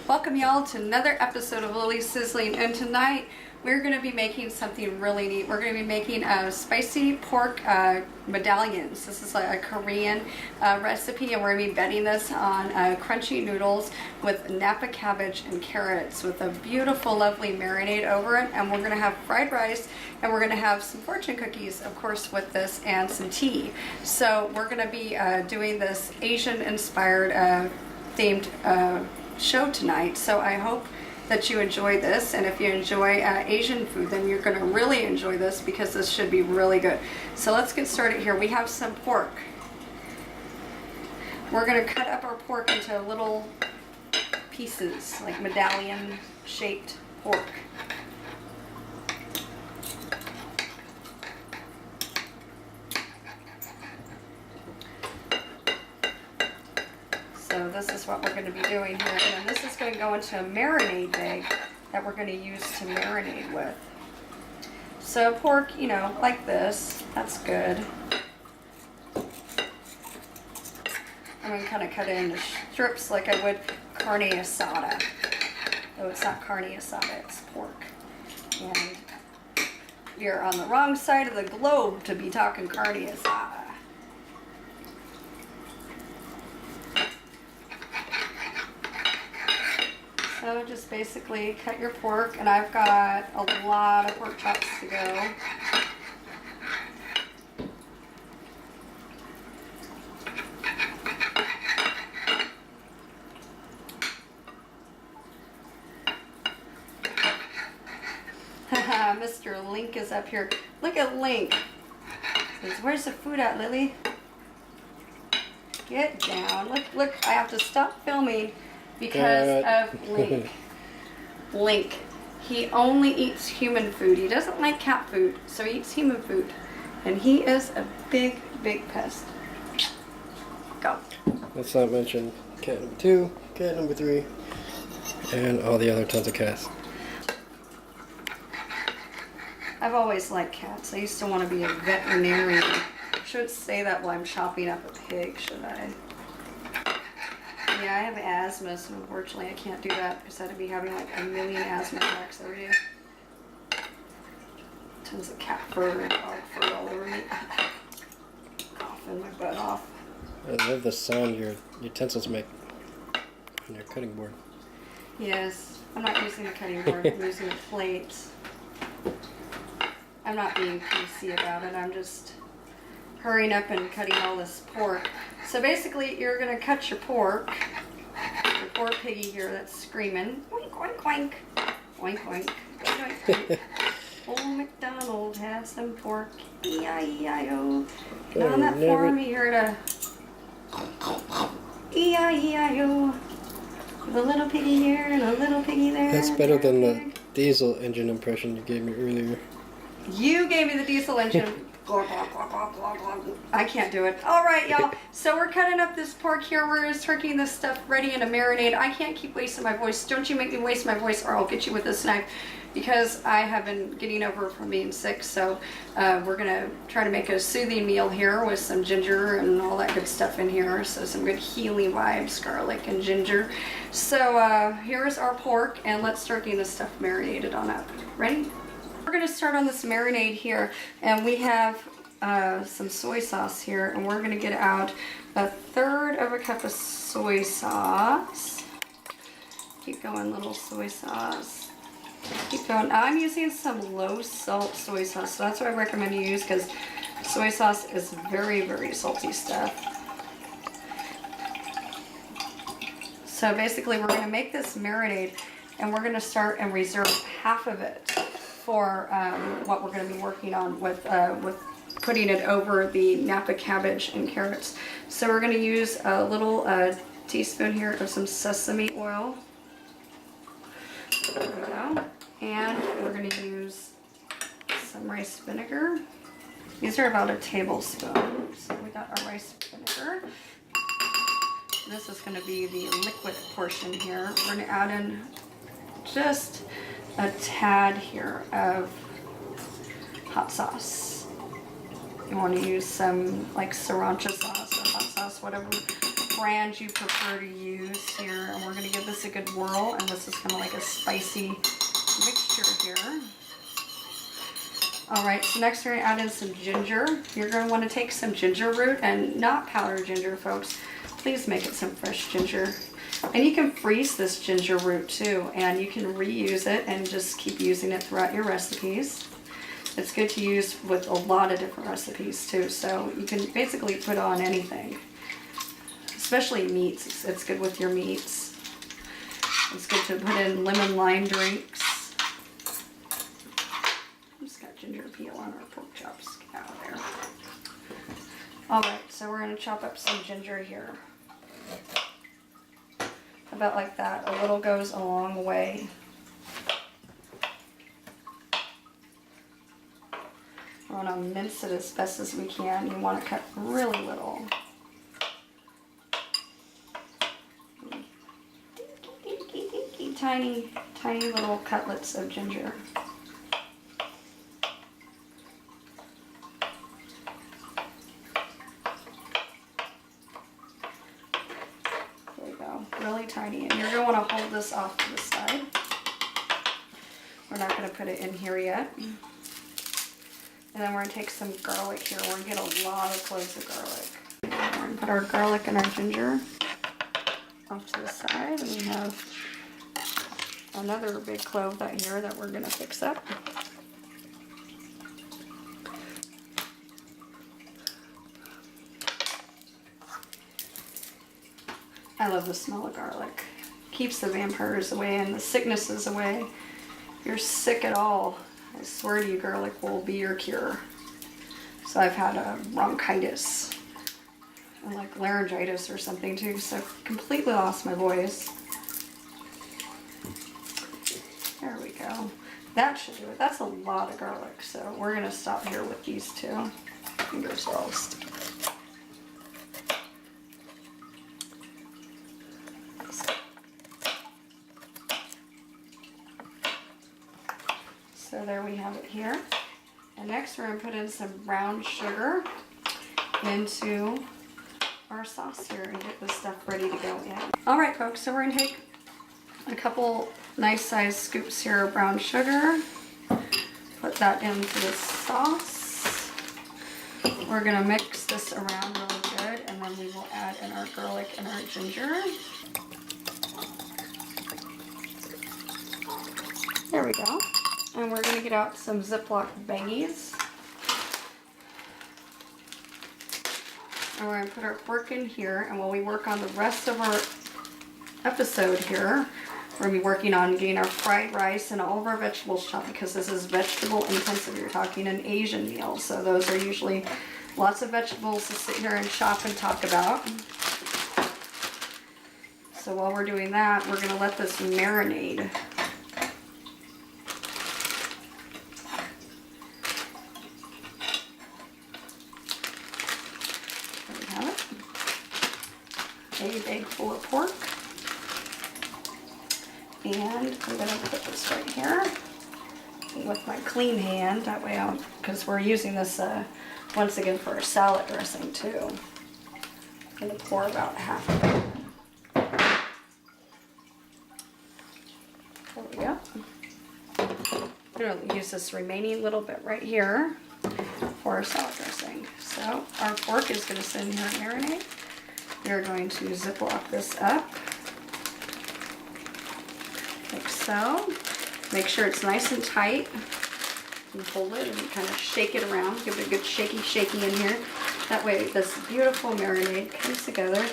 Welcome y'all to another episode of Lily's Sizzling, and tonight we're going to be making something really neat. We're going to be making spicy pork medallions. This is like a Korean recipe, and we're going to be bedding this on crunchy noodles with Napa cabbage and carrots with a beautiful, lovely marinade over it. And we're going to have fried rice, and we're going to have some fortune cookies, of course, with this, and some tea. So we're going to be doing this Asian-inspired themed show tonight. So I hope that you enjoy this, and if you enjoy Asian food, then you're going to really enjoy this because this should be really good. So let's get started here. We have some pork. We're going to cut up our pork into little pieces, like medallion shaped pork. So this is what we're going to be doing here, and this is going to go into a marinade bag that we're going to use to marinate with. So pork, you know, like this, that's good. I'm going to kind of cut it into strips like I would carne asada. Though it's not carne asada, it's pork. And you're on the wrong side of the globe to be talking carne asada. So just basically cut your pork, and I've got a lot of pork chops to go. Haha, Mr. Link is up here. Look at Link. Says, where's the food at, Lily? Get down. Look, I have to stop filming because of Link. Link. He only eats human food. He doesn't like cat food, so he eats human food. And he is a big, big pest. Go. Let's not mention cat number 2, cat number 3, and all the other tons of cats. I've always liked cats. I used to want to be a veterinarian. I should say that while I'm chopping up a pig, should I? Yeah, I have asthma, so unfortunately I can't do that because I'd be having like a million asthma attacks every day. Tons of cat fur and dog fur all over me. Coughing my butt off. I love the sound your utensils make on your cutting board. Yes, I'm not using the cutting board, I'm using the plates. I'm not being PC about it, I'm just hurrying up and cutting all this pork. So basically, you're going to cut your pork. Your poor piggy here that's screaming. Oink, oink, oink. Oink, oink. Oink, oink. Old MacDonald had some pork. E-I-E-I-O. Get on that farm here to E-I-E-I-O. With a little piggy here and a little piggy there. That's better than the diesel engine impression you gave me earlier. You gave me the diesel engine. I can't do it. All right, y'all. So we're cutting up this pork here. We're just turkeying this stuff ready in a marinade. I can't keep wasting my voice. Don't you make me waste my voice, or I'll get you with this knife, because I have been getting over from being sick. So we're gonna try to make a soothing meal here with some ginger and all that good stuff in here. So some good healing vibes, garlic and ginger. So here's our pork, and let's start getting this stuff marinated on up. Ready? We're going to start on this marinade here, and we have some soy sauce here, and we're going to get out 1/3 of a cup of soy sauce. Keep going, little soy sauce. Keep going. Now I'm using some low salt soy sauce, so that's what I recommend you use, because soy sauce is very, very salty stuff. So basically we're going to make this marinade, and we're going to start and reserve half of it for what we're going to be working on with putting it over the Napa cabbage and carrots. So we're going to use a little teaspoon here of some sesame oil. There we go. And we're going to use some rice vinegar. These are about a tablespoon. So we got our rice vinegar. This is going to be the liquid portion here. We're going to add in just a tad here of hot sauce. You want to use some like sriracha sauce or hot sauce, whatever brand you prefer to use here. And we're gonna give this a good whirl, and this is kind of like a spicy mixture here. All right, so next we're gonna add in some ginger. You're gonna wanna take some ginger root, and not powdered ginger, folks. Please make it some fresh ginger. And you can freeze this ginger root too, and you can reuse it and just keep using it throughout your recipes. It's good to use with a lot of different recipes too, so you can basically put on anything. Especially meats, it's good with your meats. It's good to put in lemon lime drinks. Just got ginger peel on our pork chops. Get out of there. Alright, so we're going to chop up some ginger here. About like that. A little goes a long way. We want to mince it as best as we can. You want to cut really little. Tiny, tiny little cutlets of ginger. There you go, really tiny. And you're going to want to hold this off to the side. We're not going to put it in here yet. And then we're going to take some garlic here. We're going to get a lot of cloves of garlic. We're going to put our garlic and our ginger off to the side. And we have another big clove that here that we're going to fix up. I love the smell of garlic. Keeps the vampires away and the sicknesses away. If you're sick at all, I swear to you, garlic will be your cure. So I've had a bronchitis and like laryngitis or something too, so I've completely lost my voice. There we go. That should do it. That's a lot of garlic, so we're gonna stop here with these two. Fingers are all sticky. So there we have it here. And next we're going to put in some brown sugar into our sauce here and get this stuff ready to go in. Alright folks, so we're going to take a couple nice sized scoops here of brown sugar. Put that into the sauce. We're going to mix this around really good, and then we will add in our garlic and our ginger. There we go. And we're going to get out some Ziploc baggies. And we're going to put our pork in here. And while we work on the rest of our episode here, we're going to be working on getting our fried rice and all of our vegetables chopped, because this is vegetable intensive. You're talking an Asian meal. So those are usually lots of vegetables to sit here and chop and talk about. So while we're doing that, we're going to let this marinate. A bag full of pork, and I'm going to put this right here with my clean hand, that way because we're using this once again for our salad dressing too. I'm going to pour about half of it. There we go. I'm going to use this remaining little bit right here for our salad dressing. So our pork is going to sit in here and marinate. We're going to Ziploc this up, like so. Make sure it's nice and tight. You hold it and kind of shake it around. Give it a good shaky in here. That way this beautiful marinade comes together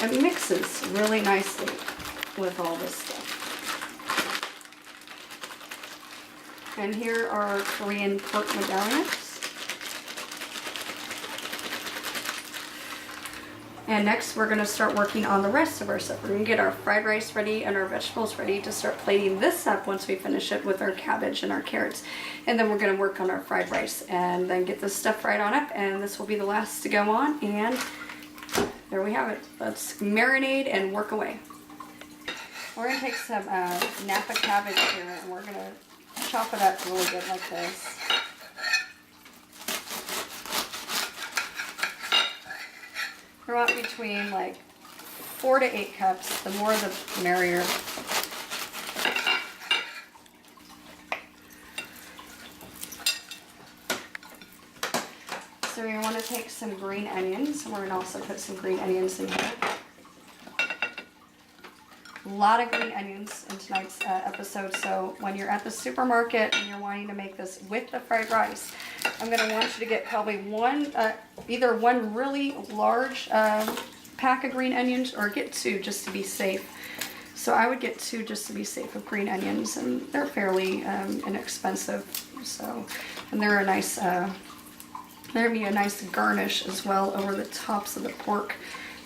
and mixes really nicely with all this stuff. And here are our Korean pork medallions. And next we're going to start working on the rest of our stuff. We're going to get our fried rice ready and our vegetables ready to start plating this up once we finish it with our cabbage and our carrots. And then we're going to work on our fried rice and then get this stuff fried on up, and this will be the last to go on. And there we have it. Let's marinate and work away. We're going to take some Napa Cabbage here, and we're going to chop it up really good like this. We want between like 4 to 8 cups. The more the merrier. So we want to take some green onions, and we're going to also put some green onions in here. A lot of green onions in tonight's episode, so when you're at the supermarket and you're wanting to make this with the fried rice, I'm going to want you to get probably either one really large pack of green onions, or get 2 just to be safe. So I would get 2 just to be safe with green onions, and they're fairly inexpensive. So, and they're a nice... There'll be a nice garnish as well over the tops of the pork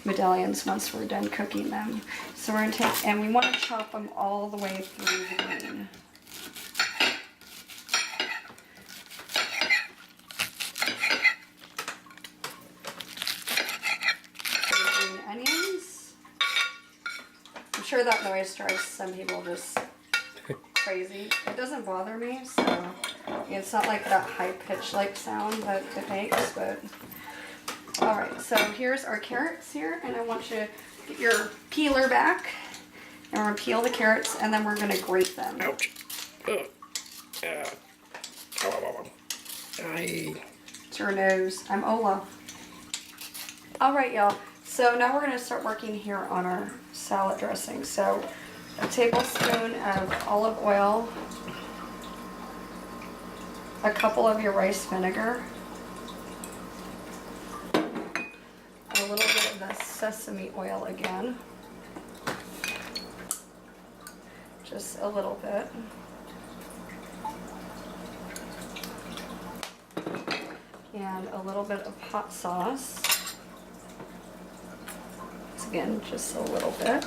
medallions once we're done cooking them. So we're going to take, and we want to chop them all the way through the green. Green onions. I'm sure that noise drives some people just crazy. It doesn't bother me, so it's not like that high-pitched like sound that it makes, but alright, so here's our carrots here, and I want you to get your peeler back, and we're going to peel the carrots, and then we're going to grate them. Ouch. It's your nose. I'm Ola. Alright, y'all, so now we're going to start working here on our salad dressing. So a tablespoon of olive oil, a couple of your rice vinegar, a little bit of the sesame oil again, just a little bit, and a little bit of hot sauce, again just a little bit.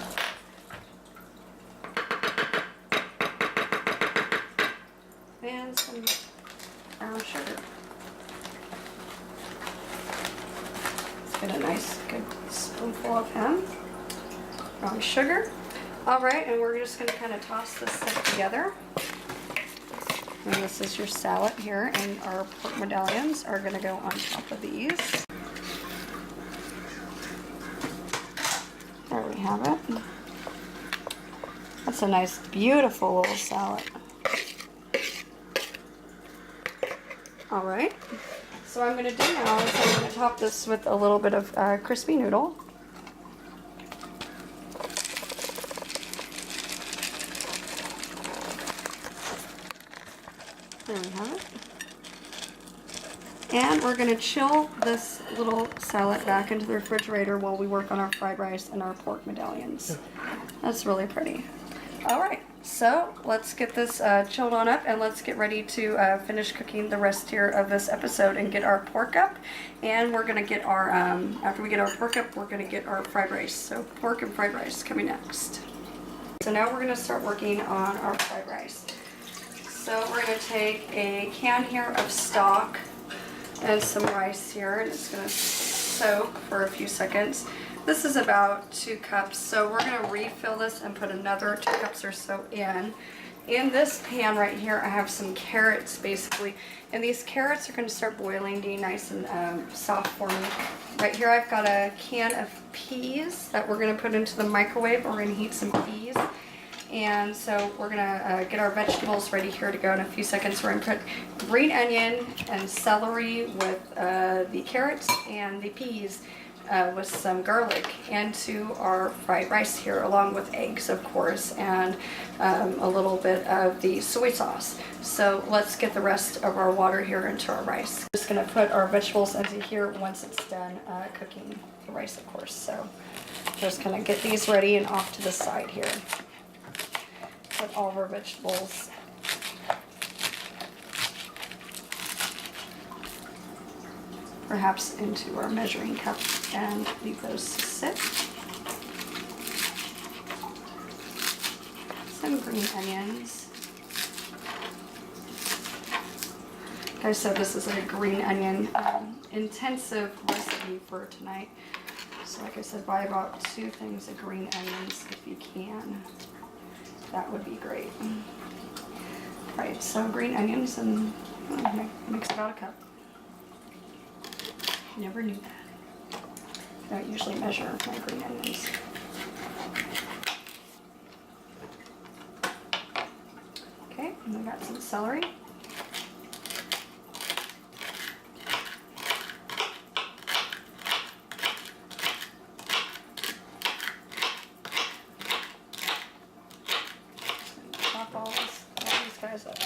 And some brown sugar. Let's get a nice good spoonful of him. Brown sugar. Alright, and we're just going to kind of toss this stuff together. And this is your salad here, and our pork medallions are going to go on top of these. There we have it. That's a nice, beautiful little salad. Alright, so what I'm going to do now is I'm going to top this with a little bit of crispy noodle. There we have it. And we're going to chill this little salad back into the refrigerator while we work on our fried rice and our pork medallions. That's really pretty. Alright, so let's get this chilled on up, and let's get ready to finish cooking the rest here of this episode and get our pork up. And we're going to get our, after we get our pork up, we're going to get our fried rice. So pork and fried rice coming next. So now we're going to start working on our fried rice. So we're going to take a can here of stock and some rice here, and it's going to soak for a few seconds. This is about 2 cups, so we're going to refill this and put another 2 cups or so in. In this pan right here, I have some carrots basically, and these carrots are going to start boiling, being nice and soft for me. Right here I've got a can of peas that we're going to put into the microwave. We're going to heat some peas. And so we're going to get our vegetables ready here to go in a few seconds. We're going to put green onion and celery with the carrots and the peas with some garlic into our fried rice here, along with eggs, of course, and a little bit of the soy sauce. So let's get the rest of our water here into our rice. Just going to put our vegetables into here once it's done cooking the rice, of course. So just going to get these ready and off to the side here. Put all of our vegetables perhaps into our measuring cup and leave those to sit. Some green onions. Like I said, this is a green onion intensive recipe for tonight. So like I said, buy about 2 things of green onions if you can. That would be great. Right, so green onions, and mix about a cup. Never knew that. I don't usually measure my green onions. And we got some celery. Chop all these guys up.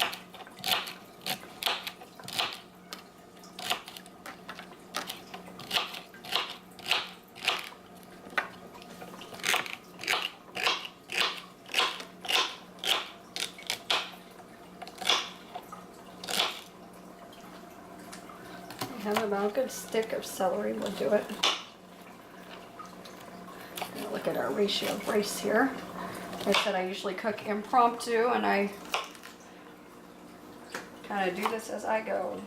Have about a good stick of celery will do it. Look at our ratio of rice here. Like I said, I usually cook impromptu and I kind of do this as I go.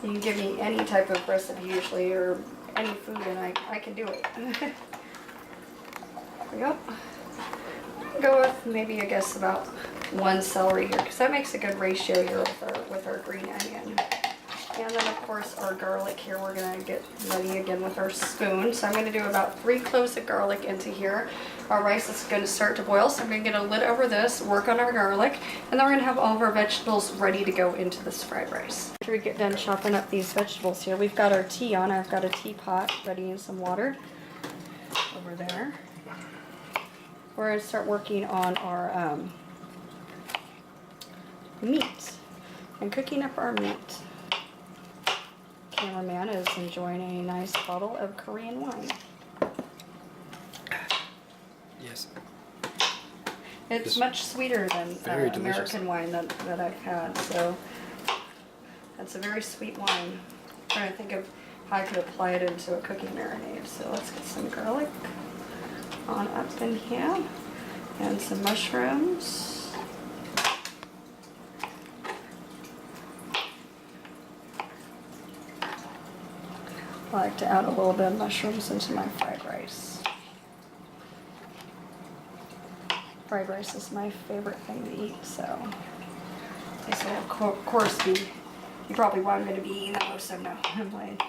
You can give me any type of recipe usually or any food and I can do it. There we go. Go with maybe I guess about 1 celery here because that makes a good ratio here with our green onion. And then of course our garlic here, we're gonna get ready again with our spoon. So I'm gonna do about 3 cloves of garlic into here. Our rice is gonna start to boil, so I'm gonna get a lid over this, work on our garlic, and then we're gonna have all of our vegetables ready to go into this fried rice. After we get done chopping up these vegetables here, we've got our tea on. I've got a teapot ready in some water over there. We're gonna start working on our meat and cooking up our meat. Cameraman is enjoying a nice bottle of Korean wine. Yes. It's much sweeter than Very delicious. American wine that I've had, so that's a very sweet wine. I'm trying to think of how I could apply it into a cooking marinade. So let's get some garlic on up in here and some mushrooms. I like to add a little bit of mushrooms into my fried rice. Fried rice is my favorite thing to eat, so this will of course be, you probably want me to be eating the most of no, I'm playing.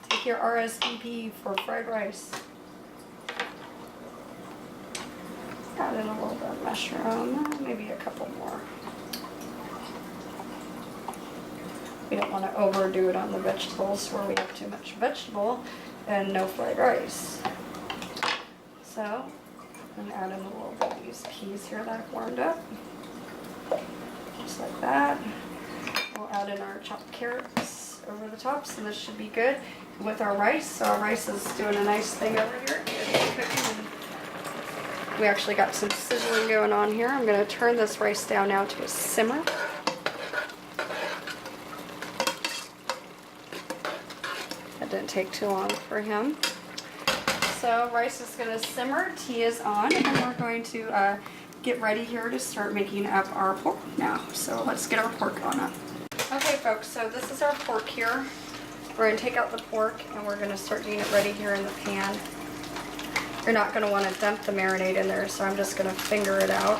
Take your RSVP for fried rice. Add in a little bit of mushroom, maybe a couple more. We don't want to overdo it on the vegetables where we have too much vegetable and no fried rice. So, I'm going to add in a little bit of these peas here that I've warmed up. Just like that. We'll add in our chopped carrots over the top, so this should be good with our rice. So our rice is doing a nice thing over here. It's cooking. We actually got some sizzling going on here. I'm going to turn this rice down now to a simmer. Didn't take too long for him. So rice is going to simmer, tea is on, and we're going to get ready here to start making up our pork now. So let's get our pork on up. Okay folks, so this is our pork here. We're going to take out the pork and we're going to start getting it ready here in the pan. You're not going to want to dump the marinade in there, so I'm just going to finger it out.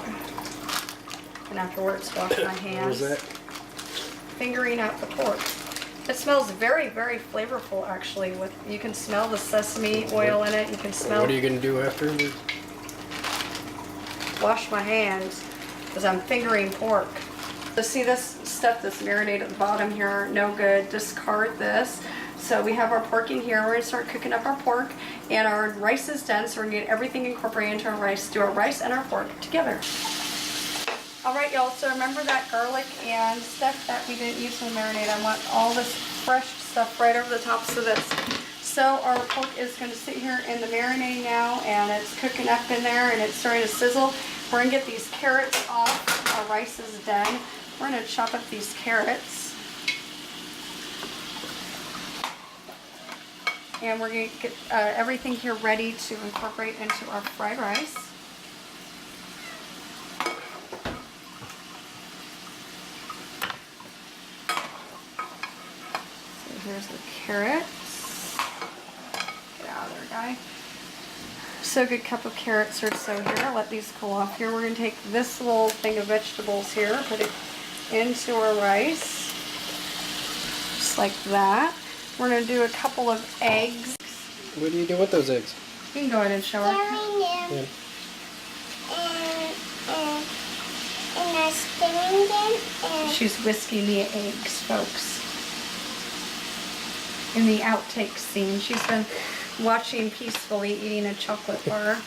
And afterwards wash my hands. What was that? Fingering out the pork. It smells very, very flavorful actually. You can smell the sesame oil in it. You can smell. What are you going to do after? Wash my hands because I'm fingering pork. So see this stuff, this marinade at the bottom here, no good. Discard this. So we have our pork in here. We're going to start cooking up our pork and our rice is done. So we're going to get everything incorporated into our rice. Do our rice and our pork together. Alright y'all, so remember that garlic and stuff that we didn't use in the marinade. I want all this fresh stuff right over the top of this. So our pork is going to sit here in the marinade now and it's cooking up in there and it's starting to sizzle. We're going to get these carrots off. Our rice is done. We're going to chop up these carrots. And we're going to get everything here ready to incorporate into our fried rice. Here's the carrots. Get out of there, guy. So good cup of carrots or so here. Let these cool off here. We're going to take this little thing of vegetables here, put it into our rice. Just like that. We're going to do a couple of eggs. What do you do with those eggs? You can go ahead and show her. Yeah. singing again and She's whisking the eggs, folks. In the outtakes scene, she's been watching peacefully eating a chocolate bar.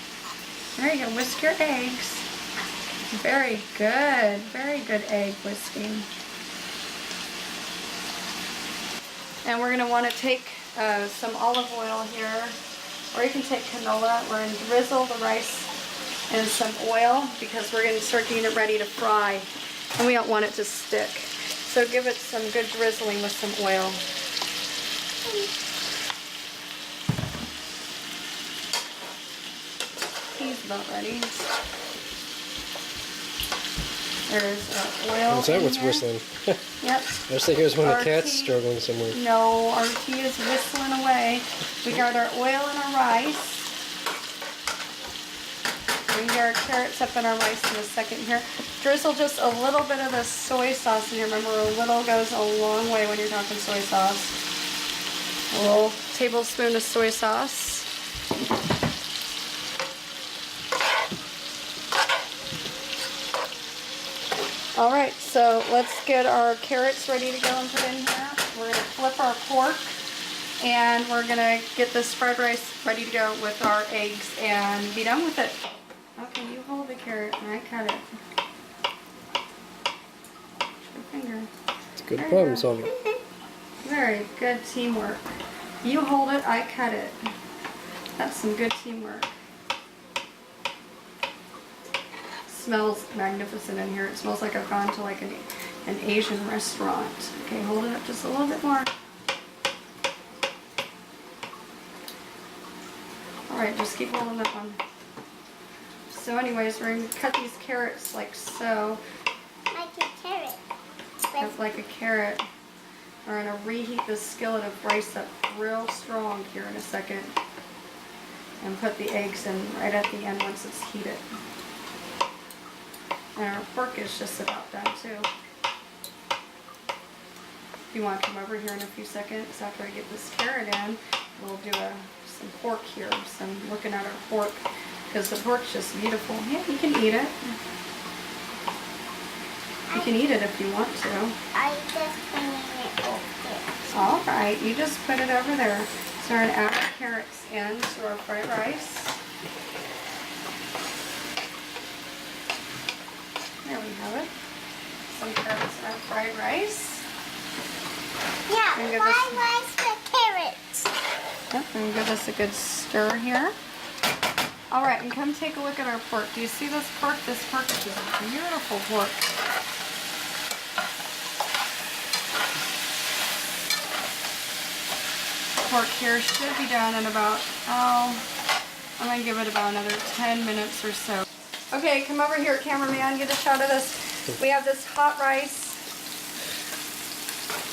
There you go, whisk your eggs. Very good egg whisking. And we're gonna wanna take some olive oil here, or you can take canola. We're gonna drizzle the rice in some oil because we're gonna start getting it ready to fry. And we don't want it to stick. So give it some good drizzling with some oil. He's about ready. There's oil. Is that in what's here. whistling? Yep. I was thinking it was one of the cats tea. struggling somewhere. No, our tea is whistling away. We got our oil and our rice. We can get our carrots up in our rice in a second here. Drizzle just a little bit of the soy sauce in here. Remember, a little goes a long way when you're talking soy sauce. A little tablespoon of soy sauce. All right, so let's get our carrots ready to go and put in here. We're gonna flip our pork and we're gonna get this fried rice ready to go with our eggs and be done with it. Okay, you hold the carrot and I cut it. Your finger. It's good There you problem go. solving. Very good teamwork. You hold it, I cut it. That's some good teamwork. Smells magnificent in here. It smells like I've gone to like an Asian restaurant. Okay, hold it up just a little bit more. Alright, just keep holding that one. So anyways, we're going to cut these carrots like so. like a carrot. Cut like a carrot. We're going to reheat this skillet of rice up real strong here in a second. And put the eggs in right at the end once it's heated. And our pork is just about done too. If you want to come over here in a few seconds after I get this carrot in, we'll do some pork here. Some looking at our pork because the pork's just beautiful. Yeah, you can eat it. You can eat it if you want to. I just putting it over. All right, you just put it over there. So we're gonna add our carrots into our fried rice. There we have it. Some carrots in our fried rice. Yeah, And give why us- was the carrots? Yep, and give this a good stir here. All right, and come take a look at our pork. Do you see this pork? This pork is just beautiful pork. Pork here should be done in about, I'm gonna give it about another 10 minutes or so. Okay, come over here, cameraman, get a shot of this. We have this hot rice.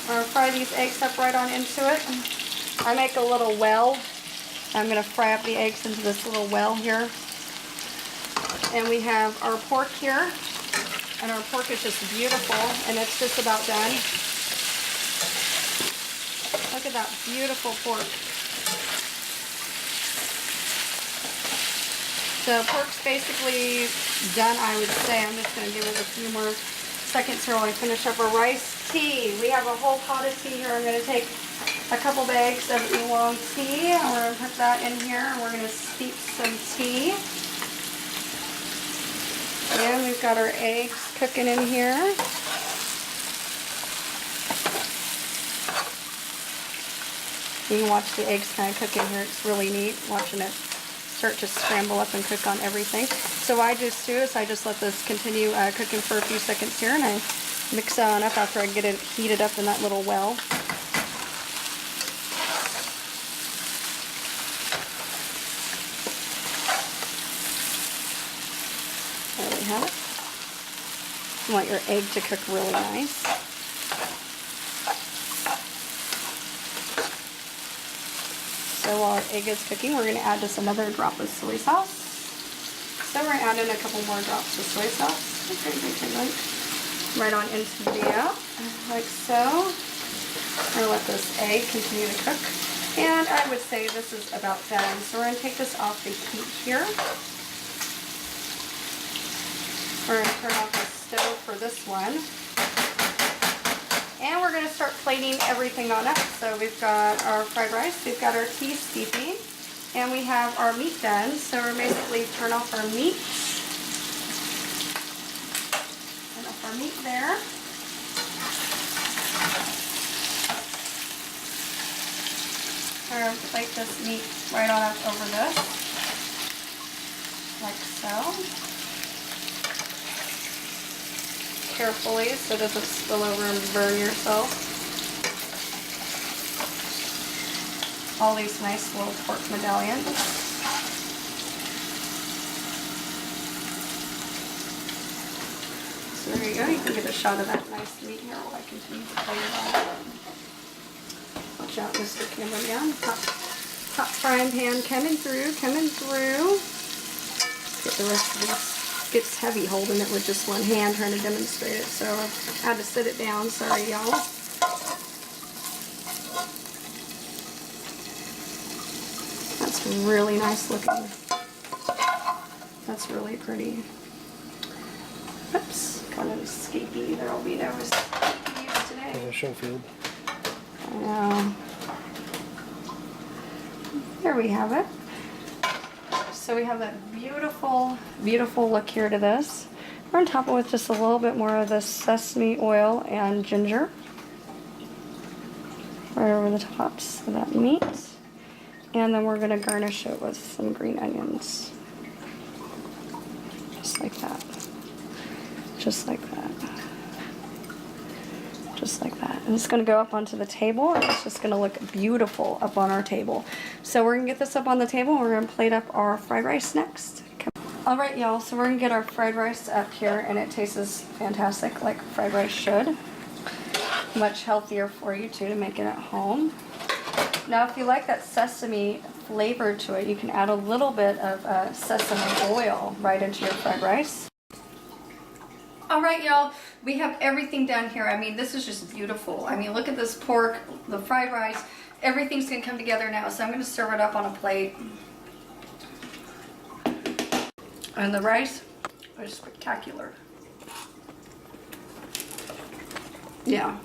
I'm gonna fry these eggs up right on into it. I make a little well. I'm gonna fry up the eggs into this little well here. And we have our pork here. And our pork is just beautiful, and it's just about done. Look at that beautiful pork. So pork's basically done, I would say. I'm just going to give it a few more seconds here while I finish up our rice tea. We have a whole pot of tea here. I'm going to take a couple bags of Oolong tea, and we're going to put that in here, and we're going to steep some tea. And we've got our eggs cooking in here. You can watch the eggs kind of cook in here. It's really neat watching it start to scramble up and cook on everything. So what I just do is I just let this continue cooking for a few seconds here, and I mix that on up after I get it heated up in that little well. There we have it. You want your egg to cook really nice. So while our egg is cooking, we're going to add just another drop of soy sauce. So we're going to add in a couple more drops of soy sauce. Right on into there, like so. We're going to let this egg continue to cook. And I would say this is about done. So we're going to take this off the heat here. We're going to turn off the stove for this one. And we're going to start plating everything on up. So we've got our fried rice, we've got our tea steeping, and we have our meat done. So we're basically turn off our meat. Turn off our meat there. We're going to plate this meat right on up over this, like so. Carefully so it doesn't spill over and burn yourself. All these nice little pork medallions. So there you go, you can get a shot of that nice meat here while I continue to plate it on. Watch out, Mr. Cameraman. Hot frying pan coming through, coming through. Let's get the rest of this. Gets heavy holding it with just one hand trying to demonstrate it, so I had to sit it down. Sorry, y'all. That's really nice looking. That's really pretty. Oops, kind of escapey. There'll be no escapees today. There's a show field. I know. There we have it. So we have that beautiful, beautiful look here to this. We're on top of it with just a little bit more of the sesame oil and ginger. Right over the tops of that meat. And then we're going to garnish it with some green onions. Just like that. Just like that. Just like that. And it's going to go up onto the table, and it's just going to look beautiful up on our table. So we're going to get this up on the table, and we're going to plate up our fried rice next. Alright, y'all, so we're going to get our fried rice up here, and it tastes fantastic like fried rice should. Much healthier for you, too, to make it at home. Now, if you like that sesame flavor to it, you can add a little bit of sesame oil right into your fried rice. Alright, y'all, we have everything done here. I mean, this is just beautiful. I mean, look at this pork, the fried rice. Everything's going to come together now, so I'm going to serve it up on a plate. And the rice is spectacular. Yeah.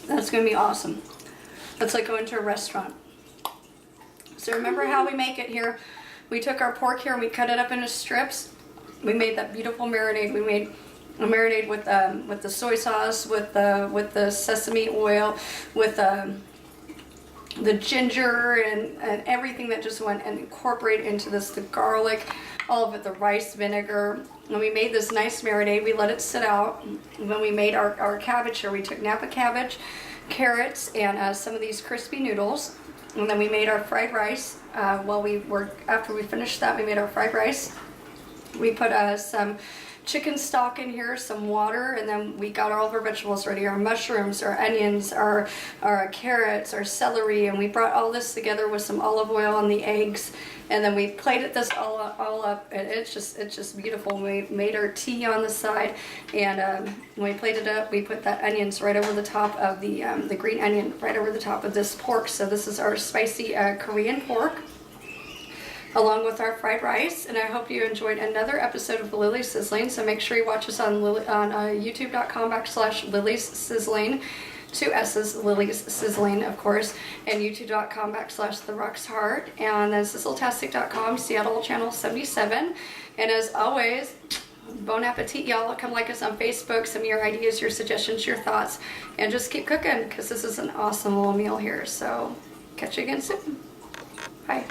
That's going to be awesome. It's like going to a restaurant. So remember how we make it here? We took our pork here and we cut it up into strips. We made that beautiful marinade. We made a marinade with the soy sauce, with the sesame oil, with the ginger and everything that just went and incorporated into this, the garlic, all of it, the rice vinegar. And we made this nice marinade. We let it sit out. And when we made our cabbage here, we took Napa cabbage, carrots, and some of these crispy noodles. And then we made our fried rice. After we finished that, we made our fried rice. We put some chicken stock in here, some water, and then we got all of our vegetables ready, our mushrooms, our onions, our carrots, our celery, and we brought all this together with some olive oil and the eggs, and then we plated this all up, and it's just beautiful. We made our tea on the side, and when we plated it up, we put that onions right over the top of the green onion right over the top of this pork. So this is our spicy Korean pork, along with our fried rice, and I hope you enjoyed another episode of Lily's Sizzling. So make sure you watch us on youtube.com/Lily's Sizzling, 2 S's, Lily's Sizzling, of course, and youtube.com/The Rock's Heart, and then sizzletastic.com, Seattle Channel 77. And as always, bon appetit, y'all. Come like us on Facebook, some of your ideas, your suggestions, your thoughts, and just keep cooking, because this is an awesome little meal here. So catch you again soon. Bye.